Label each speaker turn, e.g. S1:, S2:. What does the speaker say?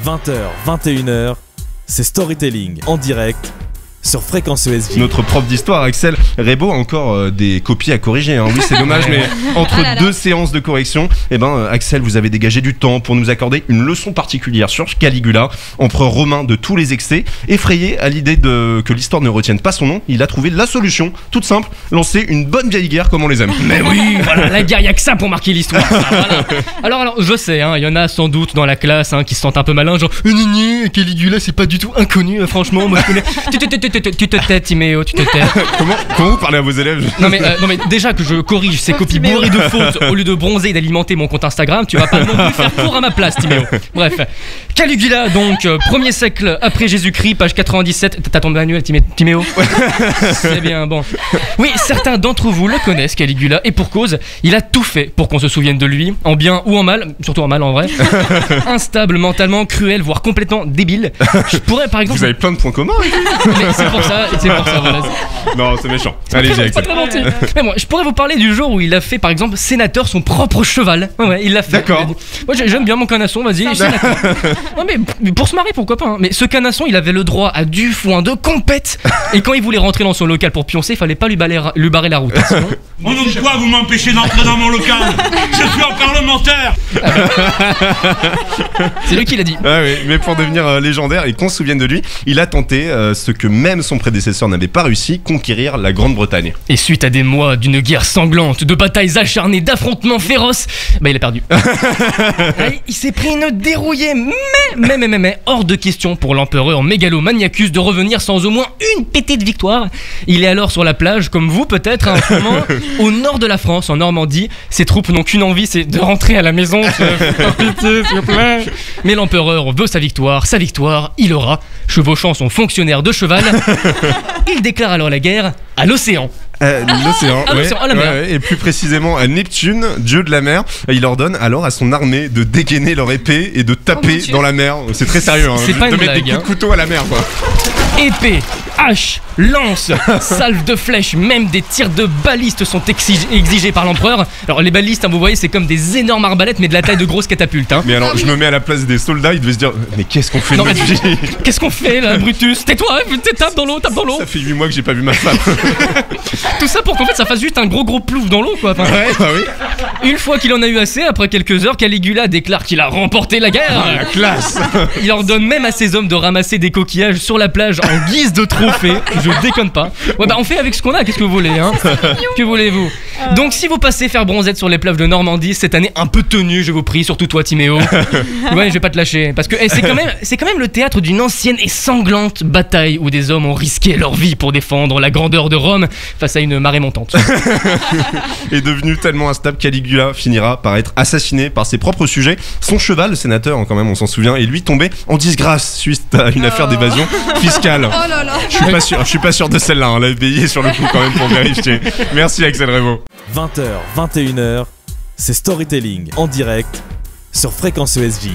S1: 20h, 21h, c'est Storytelling en direct sur Fréquence ESJ.
S2: Notre prof d'histoire, Axel Rebaud, a encore des copies à corriger. Oui, c'est dommage, mais entre deux séances de correction, Axel, vous avez dégagé du temps pour nous accorder une leçon particulière sur Caligula, empereur romain de tous les excès. Effrayé à l'idée que l'histoire ne retienne pas son nom, il a trouvé la solution, toute simple, lancer une bonne vieille guerre comme on les aime.
S3: Mais oui, voilà, la guerre, il n'y a que ça pour marquer l'histoire. Voilà. Alors, je sais, il y en a sans doute dans la classe qui se sentent un peu malins, genre Caligula, c'est pas du tout inconnu, franchement, moi je connais. Tu te tais, Timéo, tu te tais.
S2: Comment vous parlez à vos élèves?
S3: Non mais déjà que je corrige ces copies bourrées de fautes au lieu de bronzer et d'alimenter mon compte Instagram, tu vas pas non plus faire court à ma place, Timéo. Bref, Caligula donc, 1er siècle après Jésus-Christ, page 97. T'as ton manuel, Timéo? C'est bien, bon. Oui, certains d'entre vous le connaissent, Caligula, et pour cause, il a tout fait pour qu'on se souvienne de lui, en bien ou en mal, surtout en mal en vrai. Instable mentalement, cruel, voire complètement débile. Je pourrais par exemple...
S2: Vous avez plein de points communs.
S3: C'est pour ça, voilà.
S2: Non, c'est méchant. Allez-y, Axel.
S3: Mais moi, je pourrais vous parler du jour où il a fait, par exemple, sénateur son propre cheval. Ouais, il l'a fait.
S2: D'accord.
S3: Moi, j'aime bien mon canasson, vas-y, sénateur. Non, mais pour se marrer, pourquoi pas. Mais ce canasson, il avait le droit à du foin de compète. Et quand il voulait rentrer dans son local pour pioncer, il fallait pas lui barrer la route. Sinon...
S4: Au nom de quoi vous m'empêchez d'entrer dans mon local? Je suis un parlementaire.
S3: C'est lui qui l'a dit.
S2: Ah oui, mais pour devenir légendaire et qu'on se souvienne de lui, il a tenté ce que même son prédécesseur n'avait pas réussi, conquérir la Grande-Bretagne.
S3: Et suite à des mois d'une guerre sanglante, de batailles acharnées, d'affrontements féroces, il a perdu. Il s'est pris une dérouillée, mais hors de question pour l'empereur mégalomaniacus de revenir sans au moins une petite victoire. Il est alors sur la plage, comme vous peut-être, en ce moment, au nord de la France, en Normandie. Ses troupes n'ont qu'une envie, c'est de rentrer à la maison. Pitié, s'il vous plaît. Mais l'empereur veut sa victoire, il aura. Chevauchant son fonctionnaire de cheval, il déclare alors la guerre à l'océan.
S2: L'océan,
S3: à la mer.
S2: Ouais, et plus précisément à Neptune, dieu de la mer. Il ordonne alors à son armée de dégainer leur épée et de taper dans la mer. C'est très sérieux,
S3: C'est pas
S2: de
S3: une
S2: mettre
S3: blague,
S2: des coups de couteau à la mer, quoi.
S3: Épée, hache, lance, salve de flèches, même des tirs de balistes sont exigés par l'empereur. Alors les balistes, vous voyez, c'est comme des énormes arbalètes mais de la taille de grosses catapultes.
S2: Mais alors, je me mets à la place des soldats, ils devaient se dire, mais qu'est-ce qu'on fait de notre vie?
S3: Qu'est-ce qu'on fait là, Brutus? Tais-toi, tape dans l'eau.
S2: Ça fait 8 mois que j'ai pas vu ma femme.
S3: Tout ça pour qu'en fait ça fasse juste un gros plouf dans l'eau, quoi. Enfin,
S2: ouais, bah oui.
S3: Une fois qu'il en a eu assez, après quelques heures, Caligula déclare qu'il a remporté la guerre.
S2: La classe.
S3: Il ordonne même à ses hommes de ramasser des coquillages sur la plage en guise de trophée. Je déconne pas. Ouais, on fait avec ce qu'on a, qu'est-ce que vous voulez, hein? Que voulez-vous? Donc si vous passez faire bronzette sur les plages de Normandie cette année, un peu tenue, je vous prie, surtout toi, Timéo. Ouais, je vais pas te lâcher, parce que c'est quand même le théâtre d'une ancienne et sanglante bataille où des hommes ont risqué leur vie pour défendre la grandeur de Rome face à une marée montante.
S2: Et devenu tellement instable, Caligula finira par être assassiné par ses propres sujets. Son cheval, le sénateur, quand même, on s'en souvient, est lui tombé en disgrâce suite à une affaire d'évasion fiscale.
S5: Oh là là.
S2: Je suis pas sûr de celle-là, on l'avait payé sur le coup quand même pour vérifier. Merci Axel Rebaud.
S1: 20h, 21h, c'est Storytelling en direct sur Fréquence ESJ.